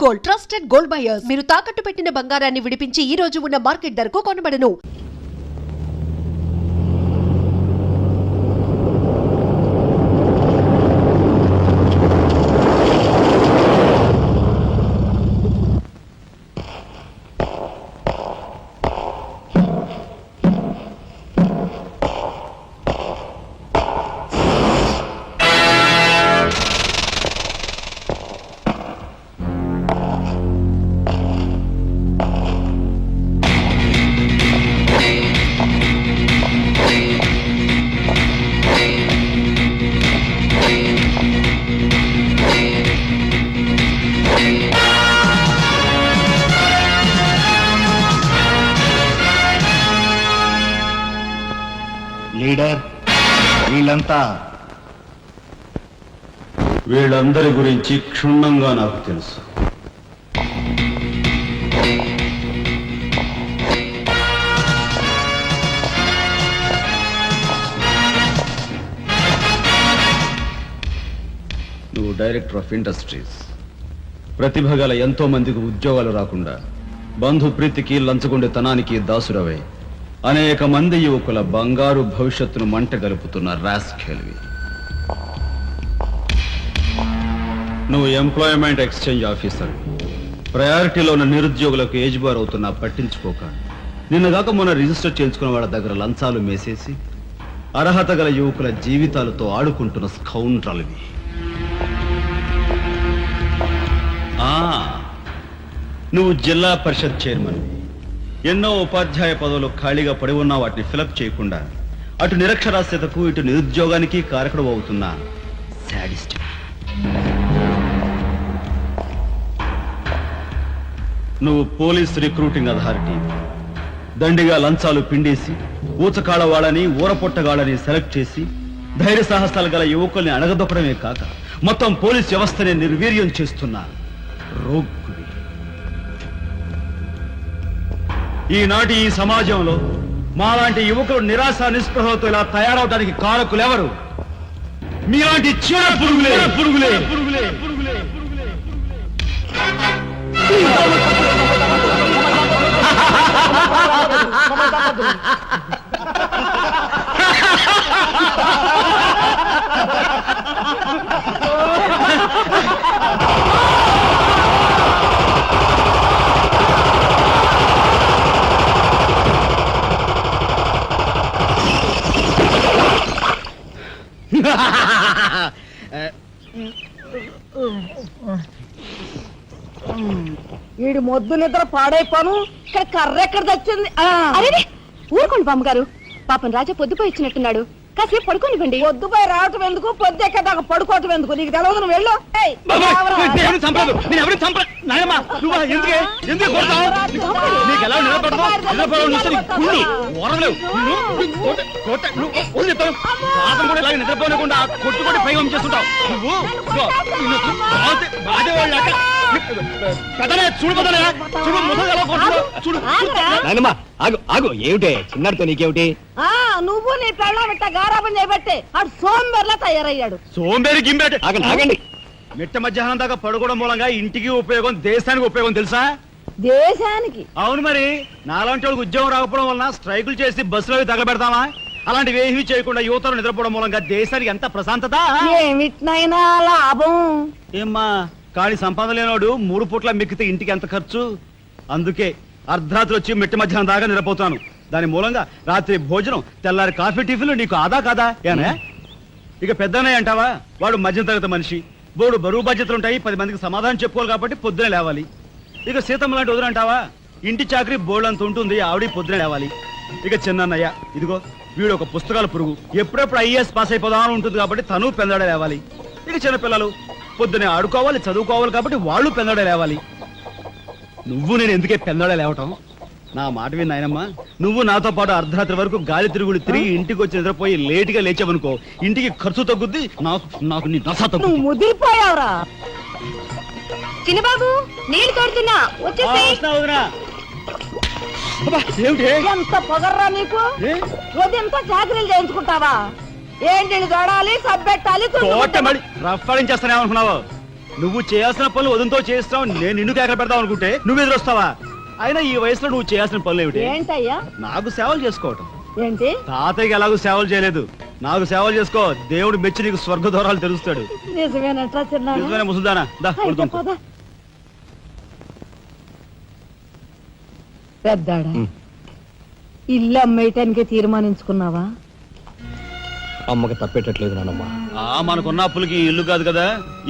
Gold, trusted gold buyers. మీరు తాకట్టు పెట్టిన బంగారాన్ని విడిపించి ఈ రోజు ఉన్న మార్కెట్ ధరకు కొనబడను. లీడర్, వీళ్ళందరి గురించి క్షుణ్ణంగా నాకు తెలుసు. నువ్వు డైరెక్టర్ ఆఫ్ ఇండస్ట్రీస్. ప్రతిభ గల ఎంతో మందికి ఉద్యోగాలు రాకుండా బంధు ప్రీతికి లంచగొండితనానికి దాసురవై అనేక మంది యువకుల బంగారు భవిష్యత్తును మంట గలుపుతున్న రాస్కెల్వి. నువ్వు ఎంప్లాయ్మెంట్ ఎక్స్చేంజ్ ఆఫీసర్. ప్రయారిటీలో ఉన్న నిరుద్యోగులకు ఏజ్ బార్ అవుతున్నా పట్టించుకోక నిన్నగాక మొన్న రిజిస్టర్ చేయించుకున్న వాళ్ళ దగ్గర లంచాలు మేసేసి అర్హత గల యువకుల జీవితాలతో ఆడుకుంటున్న స్కౌండ్రల్వి. నువ్వు జిల్లా పరిషత్ చైర్మన్. ఎన్నో ఉపాధ్యాయ పదవులు ఖాళీగా పడి ఉన్నా వాటిని ఫిలప్ చేయకుండా అటు నిరక్షరాస్యతకు ఇటు నిరుద్యోగానికి కారకుడు అవుతున్న శాడిస్ట్. నువ్వు పోలీస్ రిక్రూటింగ్ అథారిటీ. దండిగా లంచాలు పిండేసి ఊచకాడ వాళ్ళని ఊరపొట్టగాళ్ళని సెలెక్ట్ చేసి ధైర్య సాహసాలు గల యువకుల్ని అణగదొక్కడమే కాక మొత్తం పోలీస్ వ్యవస్థని నిర్వీర్యం చేస్తున్నా రోగ్గువి. ఈనాటి ఈ సమాజంలో మాలాంటి యువకులు నిరాశ నిస్పృహలతో ఇలా తయారవడానికి కారకులెవరు? మీలాంటి చీడ పురుగులే పురుగులే పురుగులే పురుగులే వీడి మొద్దు నిద్ర పాడైపోను. ఇక్కడ కర్ర ఎక్కడ తెచ్చింది? అరే ఊరుకోండి బామ్మగారు, పాపం రాజా పొద్దుపోయి ఇచ్చినట్టున్నాడు, కాసేపు పడుకోనివ్వండి. పొద్దుపోయి రావటం ఎందుకు, పొద్దు ఎక్కదాకా పడుకోవటం ఎందుకు? నీకు తెలవదు, నువ్వు వెళ్ళు. నిద్రపోనకుండా కొట్టుకొని పై చేస్తుంటావు ఆగు. ఏమిటే చిన్నాడితో నీకేమిటి? నువ్వు నీ పెళ్ళం ఇట్ట గారాబం చేయబట్టే అటు సోంబేర్లా తయారయ్యాడు. సోంబేరి గింబేట ఆగండి. మిట్ట మధ్యాహ్నం దాకా పడుకోవడం మూలంగా ఇంటికి ఉపయోగం, దేశానికి ఉపయోగం తెలుసా? దేశానికి? అవును మరి. నాలాంటి వాళ్ళకి ఉద్యోగం రాకపోవడం వలన స్ట్రైకులు చేసి బస్సులో తగలబెడతామా? అలాంటివి ఏమీ చేయకుండా యువతలు నిద్రపోవడం మూలంగా దేశానికి ఎంత ప్రశాంతత. ఏమిటినైనా లాభం ఏమ్మా, కానీ సంపాదన లేనోడు 3 పూట్ల మిక్కితే ఇంటికి ఎంత ఖర్చు? అందుకే అర్ధరాత్రి వచ్చి మిట్ట మధ్యాహ్నం దాకా నిద్రపోతాను. దాని మూలంగా రాత్రి భోజనం, తెల్లారి కాఫీ, టిఫిన్లు నీకు ఆదా కాదా? ఏనా ఇక పెద్దన్నయ్య అంటావా? వాడు మధ్య తరగతి మనిషి, బోడు బరువు బాధ్యతలు ఉంటాయి, 10 మందికి సమాధానం చెప్పుకోవాలి కాబట్టి పొద్దునే లేవాలి. ఇక సీతమ్మ లాంటి వదిలంటావా? ఇంటి చాకరీ బోర్డు అంత ఉంటుంది, ఆవిడ పొద్దునే లేవాలి. ఇక చిన్నన్నయ్య, ఇదిగో వీడు ఒక పుస్తకాల పురుగు, ఎప్పుడెప్పుడు ఐఏఎస్ పాస్ అయిపోదామని ఉంటుంది కాబట్టి తను పెందడే లేవాలి. ఇక చిన్నపిల్లలు పొద్దునే ఆడుకోవాలి, చదువుకోవాలి కాబట్టి వాళ్ళు పెందడే లేవాలి. నువ్వు నేను ఎందుకే పెందడే లేవటం? నా మాట విని నాయనమ్మా, నువ్వు నాతో పాటు అర్ధరాత్రి వరకు గాలి తిరుగుడు తిరిగి ఇంటికి వచ్చి నిద్రపోయి లేటుగా లేచావనుకో, ఇంటికి ఖర్చు తగ్గుద్ది, నాకు నీ నస తగ్గుద్ది. ముదిరిపోయావురా చిన్నబాబు, నీళ్ళు తోడుతున్నా ఎంత పొగర్రా నీకు? ఉదయంతో చాకరీలు చేయించుకుంటావా? ఏంటి తోడాలి, సబ్బెట్టాలి, రఫాడించేస్తానేమనుకున్నావు? నువ్వు చేయాల్సిన పనులు వదంతో చేస్తావు, నేను నిన్ను కేకలు పెడతావు అనుకుంటే నువ్వు ఎదురొస్తావా? అయినా ఈ వయసులో నువ్వు చేయాల్సిన పనులు ఏమిటి? ఏంటయ్యా? నాకు సేవలు చేసుకోవటం. ఏంటి? తాతయ్యకి ఎలాగో సేవలు చేయలేదు, నాకు సేవలు చేసుకో. దేవుడు మెచ్చి నీకు స్వర్గ దూరాలు తెలుస్తాడు. నిజమేనట్రా చిన్న నిజమైన ముసుదానా, దా కొడుకు. పెద్దాడా, ఇల్లు అమ్మేయటానికి తీర్మానించుకున్నావా? అమ్మకి తప్పేటట్లేదు నానమ్మ. మనకున్న అప్పులకి ఈ ఇల్లు కాదు కదా,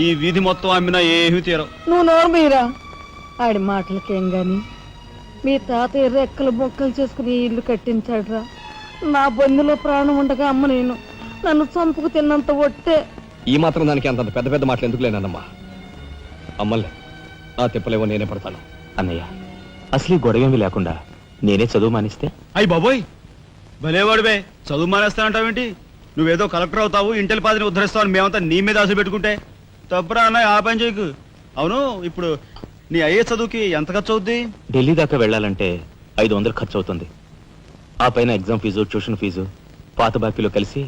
ఈ వీధి మొత్తం అమ్మినా ఏమీ తీరం. నువ్వు నోరు మీరా, ఆడి మాటలకేం గాని మీ తాతయ్య రెక్కలు బొక్కలు చేసుకుని ఈ ఇల్లు కట్టించాడురా. నా బంధులో ప్రాణం ఉండగా అమ్మ నేను నన్ను చంపుకు తిన్నంత ఒట్టే. ఈ మాత్రం దానికి అంత పెద్ద పెద్ద మాటలు ఎందుకు లేనమ్మా? అమ్మలే, ఆ తిప్పలేవో నేనే పడతాను. అన్నయ్య, అసలు ఈ గొడవేమీ లేకుండా నేనే చదువు మానిస్తే? అయ్యి బాబోయ్, భలేవాడివే, చదువు మానేస్తానంటావేంటి? నువ్వేదో కలెక్టర్ అవుతావు, ఇంటెల్ పాదిని ఉద్ధరిస్తావు, మేమంతా నీ మీద ఆశ పెట్టుకుంటే తప్పురా అన్నయ్య, ఆ పని చేయకు. అవును, ఇప్పుడు నీ అయ్యే చదువుకి ఎంత ఖర్చు అవుద్ది? ఢిల్లీ దాకా వెళ్ళాలంటే 500 ఖర్చు అవుతుంది. ఆ పైన ఎగ్జామ్ ఫీజు, ట్యూషన్ ఫీజు, పాత బాకీలో కలిసి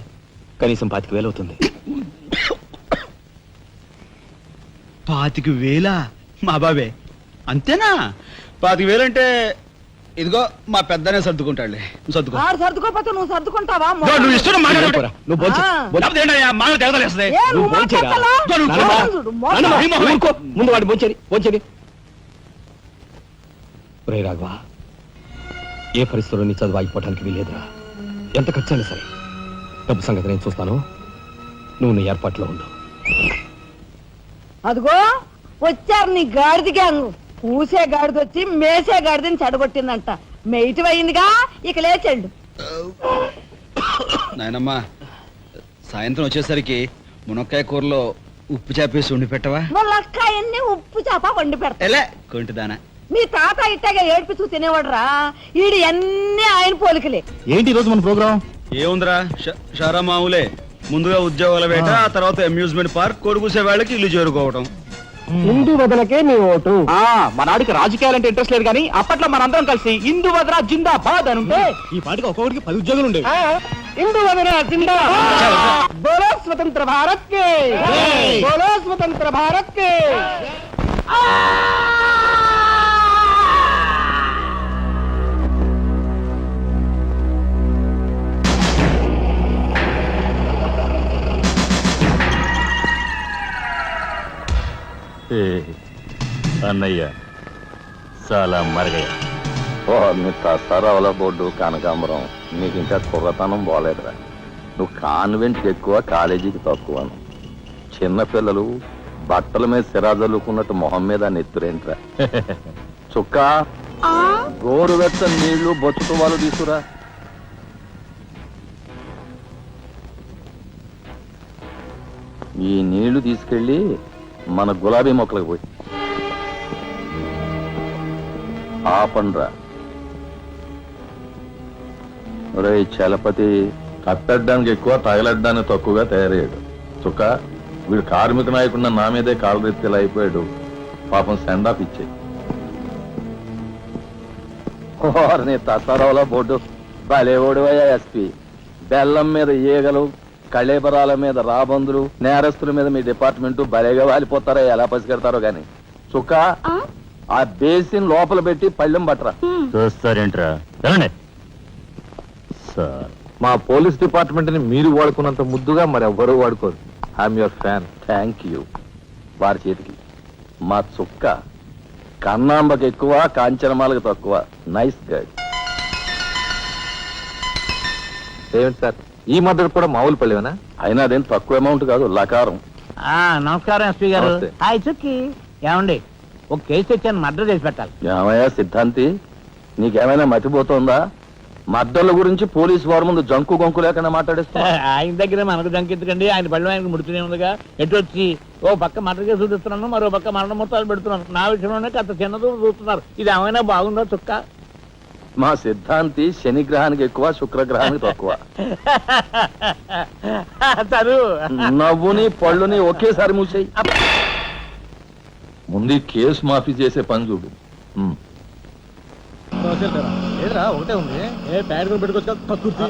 కనీసం 25,000 అవుతుంది. 25,000? మా బాబే అంతేనా? 25,000 అంటే ఇదిగో మా పెద్దనే సర్దుకుంటాడులే, నువ్వు సర్దుకో. ఆడు సర్దుకోపోతే నువ్వు సర్దుకుంటావా? నువ్వు ఇష్టం పోరా, నువ్వు భోంచే. ఏ, నువ్వు మాట్లాడతావా? చూడు, మోసం. ముందు వాడి భోంచేది. రే రాఘవ, ఏ పరిస్థితుల్లో నీ చదువు ఆగిపోవటానికి వీలేదురా. ఎంత ఖర్చైనా సరే డబ్బు సంగతి నేను చూస్తాను, నువ్వు నీ ఏర్పాట్లో ఉండు. అదిగో వచ్చారు నీ గాడిద గ్యాంగ్. పూసే గాడిద వచ్చి మేసే గాడిదని చెడగొట్టిందంట. మెయిటివ్ అయిందిగా, ఇక లేచండు. నాయనమ్మా, సాయంత్రం వచ్చేసరికి మునక్కాయ కూరలో ఉప్పు చేపేసి ఉండి పెట్టవా? ములక్కాయన్ని ఉప్పు చేప వండి పెడతా. ఎలా కొంటిదానా? మీ తాత ఇట్టగా ఏడ్పిస్తూ తినేవాడు రా. ఈడు అన్ని ఆయన పోలికలే. ఏంటి ఈరోజు మన ప్రోగ్రామ్? ఏముందిరా, షారా మామూలే. ముందుగా ఉద్యోగాల వేట, ఆ తర్వాత అమ్యూజ్మెంట్ పార్క్, కొడుకుసే వాళ్ళకి ఇల్లు చేరుకోవటం. ఇందు వదలకే నీ ఓటు. మనాడికి రాజకీయాలంటే ఇంట్రెస్ట్ లేదు కానీ అప్పట్లో మనందరం కలిసి ఇందు వదరా జిందాబాద్ అని ఉంటే ఈ పాటికి ఒక్కొక్కడికి 10 ఉద్యోగాలు ఉండేవి. ఇందు వదన జిందాబాద్. బోలో స్వతంత్ర భారత్ కే, బోలో స్వతంత్ర భారత్ కే. అన్నయ్య చాలా మరగయ్య. మీ తసారావుల బోర్డు కనకాంబరం, నీకు ఇంకా కుర్రతనం పోలేదురా. నువ్వు కాన్వెంట్కి ఎక్కువ, కాలేజీకి తక్కువను. చిన్నపిల్లలు బట్టల మీద సిరాజల్లుకున్నట్టు మొహం మీద నెత్తురేంట్రా. చుక్క, గోరువెచ్చని నీళ్లు బొచ్చుతో వాళ్ళు తీసుకురా. ఈ నీళ్లు తీసుకెళ్ళి మన గులాబీ మొక్కలకు పోయి ఆపండ్రా. రే చలపతి, కట్టడానికి ఎక్కువ, తగలడ్డానికి తక్కువగా తయారయ్యాడు. చుక్క, వీడు కార్మిక నాయకున్న నా మీదే కాలరెత్తిలా అయిపోయాడు. పాపం సెండాఫ్ ఇచ్చే. నీ తసారావుల బోర్డు భలే ఓడివయ్యా ఎస్పీ. బెల్లం మీద ఈగలు, కళేబరాల మీద రాబందులు, నేరస్తుల మీద మీ డిపార్ట్మెంట్ భలేగా వాలిపోతారో, ఎలా పసిగడతారో గాని. చుక్క, ఆ బేసిన్ లోపల పెట్టి పళ్ళెం పట్టరా. చూస్తారేంట్రా? సార్, మా పోలీస్ డిపార్ట్మెంట్ ని మీరు వాడుకున్నంత ముద్దుగా మరి ఎవ్వరూ వాడుకోరు. I'm your fan. Thank you. వారి చేతికి మా చుక్క కన్నాంబకి ఎక్కువ, కాంచనమాలకు తక్కువ. Nice guide. ఏమిటి సార్, ఈ మద్దతు కూడా మామూలు పళ్ళేనా? అయినా అదేం తక్కువ అమౌంట్ కాదు, లకారం. నమస్కారం ఎస్పీ గారు. నమస్తే. హాయ్ చుక్కి, ఏమండి ఒక కేసు తెచ్చాను, మర్డర్ చేసి పెట్టాలి. ఏమయ్యా సిద్ధాంతి, నీకేమైనా మతిపోతుందా? మద్దళ్ళ గురించి పోలీసు వారి ముందు జంకు గొంకు లేకుండా మాట్లాడేస్తా. ఆయన దగ్గర మనకు జంకెత్తుకండి, ఆయన పళ్ళు ఆయనకు ముడుతూనే ఉందిగా. ఎటు వచ్చి ఓ పక్క మర్డర్ కేసు చూపిస్తున్నాను, మరో పక్క మరణ మొత్తాలు పెడుతున్నాను. నా విషయంలోనే అంత చిన్నదో చూస్తున్నారు. ఇది ఏమైనా బాగుందో చుక్క? మా సిద్ధాంతి శనిగ్రహానికి ఎక్కువ, శుక్రగ్రహానికి తక్కువ. తను నవ్వుని పళ్ళుని ఒకేసారి మూసేయి. ముందు ఈ కేసు మాఫీ చేసే పని చూడు. ఒకటే ఉంది, ఏ ప్యాడ్ కూడా పెట్టుకోవచ్చు.